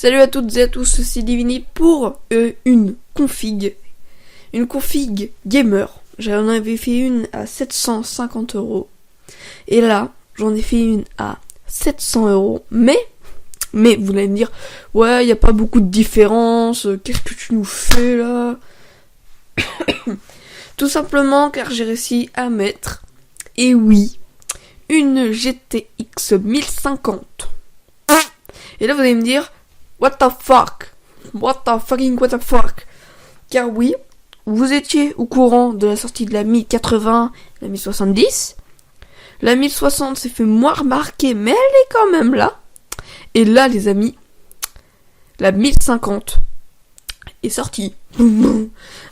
Salut à toutes et à tous, c'est Divini pour une config gamer. J'en avais fait une à 750€. Et là, j'en ai fait une à 700€. Mais vous allez me dire, ouais, y a pas beaucoup de différence, qu'est-ce que tu nous fais là? Tout simplement car j'ai réussi à mettre, et oui, une GTX 1050. Et là vous allez me dire, what the fuck? What the fuck? Car oui, vous étiez au courant de la sortie de la 1080, la 1070. La 1060 s'est fait moins remarquer, mais elle est quand même là. Et là les amis, la 1050 est sortie.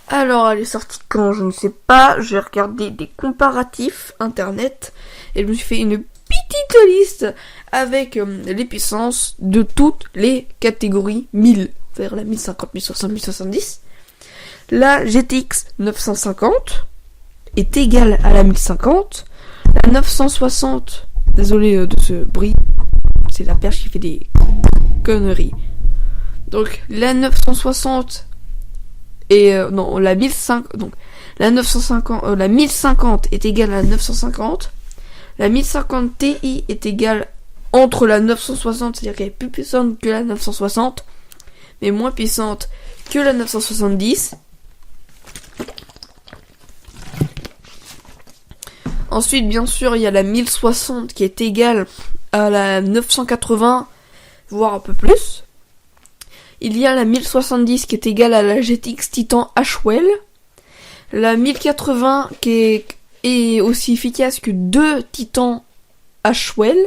Alors elle est sortie quand? Je ne sais pas. J'ai regardé des comparatifs internet et je me suis fait une petite liste avec les puissances de toutes les catégories 1000, vers la 1050, 1060, 1070. La GTX 950 est égale à la 1050. La 960, désolé de ce bruit, c'est la perche qui fait des conneries. Donc la 960 et non, la 1050, donc la 950, la 1050 est égale à la 950. La 1050 Ti est égale entre la 960, c'est-à-dire qu'elle est plus puissante que la 960, mais moins puissante que la 970. Ensuite, bien sûr, il y a la 1060 qui est égale à la 980, voire un peu plus. Il y a la 1070 qui est égale à la GTX Titan Ashwell. La 1080 qui est aussi efficace que deux Titans Ashwell.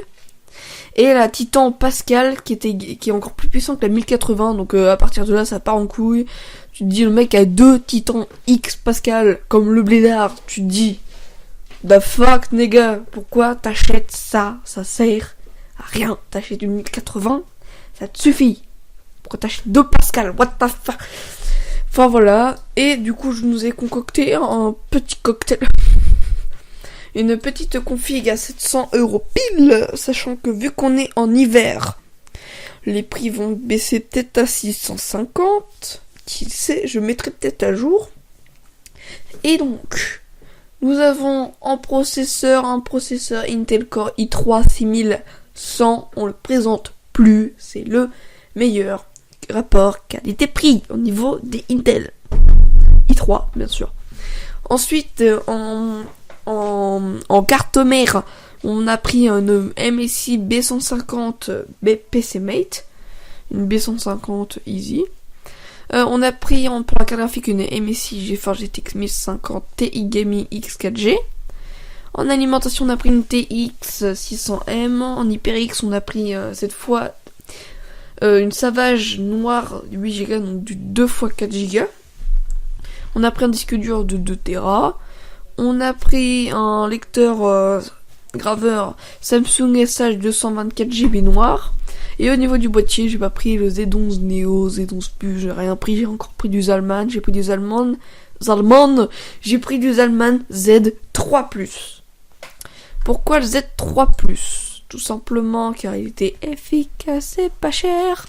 Et la Titan Pascal qui est encore plus puissante que la 1080. Donc à partir de là, ça part en couille. Tu te dis, le mec a deux Titans X Pascal comme le blédard. Tu te dis, the fuck, nigga, pourquoi t'achètes ça? Ça sert à rien. T'achètes une 1080, ça te suffit. Pourquoi t'achètes 2 Pascal? What the fuck? Enfin voilà. Et du coup, je nous ai concocté un petit cocktail. Une petite config à 700€ pile. Sachant que vu qu'on est en hiver, les prix vont baisser peut-être à 650. Qui sait, je mettrai peut-être à jour. Et donc, nous avons un processeur Intel Core i3 6100. On le présente plus. C'est le meilleur rapport qualité-prix au niveau des Intel i3, bien sûr. Ensuite, en carte mère, on a pris une MSI B150 PCMate, une B150 Easy. On a pris pour la carte graphique une MSI GeForce GTX 1050 Ti Gaming X4G. En alimentation, on a pris une TX 600M. En HyperX, on a pris cette fois une Savage noire 8Go, donc du 2x4Go. On a pris un disque dur de 2TB. On a pris un lecteur graveur Samsung SH 224GB noir. Et au niveau du boîtier, j'ai pas pris le Z11 Neo, Z11 Plus, j'ai rien pris, j'ai encore pris du Zalman, j'ai pris du Zalman, j'ai pris du Zalman Z3+. Pourquoi le Z3+? Tout simplement car il était efficace et pas cher.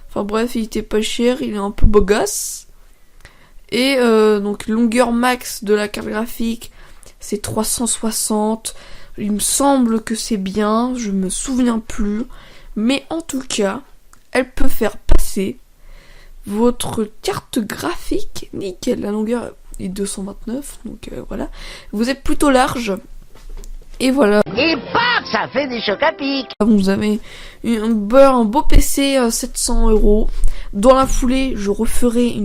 Enfin bref, il était pas cher, il est un peu bogasse. Et donc longueur max de la carte graphique, c'est 360. Il me semble que c'est bien, je me souviens plus. Mais en tout cas, elle peut faire passer votre carte graphique nickel. La longueur est 229, donc voilà. Vous êtes plutôt large. Et voilà. Et bam, ça fait des chocs à pic. Vous avez un beau PC à 700€. Dans la foulée, je referai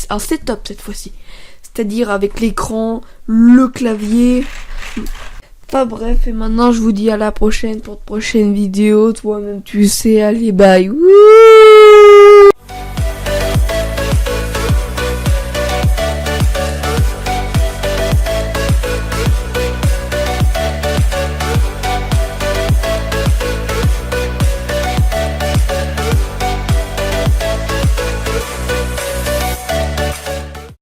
un setup cette fois-ci. C'est-à-dire avec l'écran, le clavier. Enfin bref, et maintenant je vous dis à la prochaine pour de prochaines vidéos. Toi-même tu sais, allez bye. Wouh.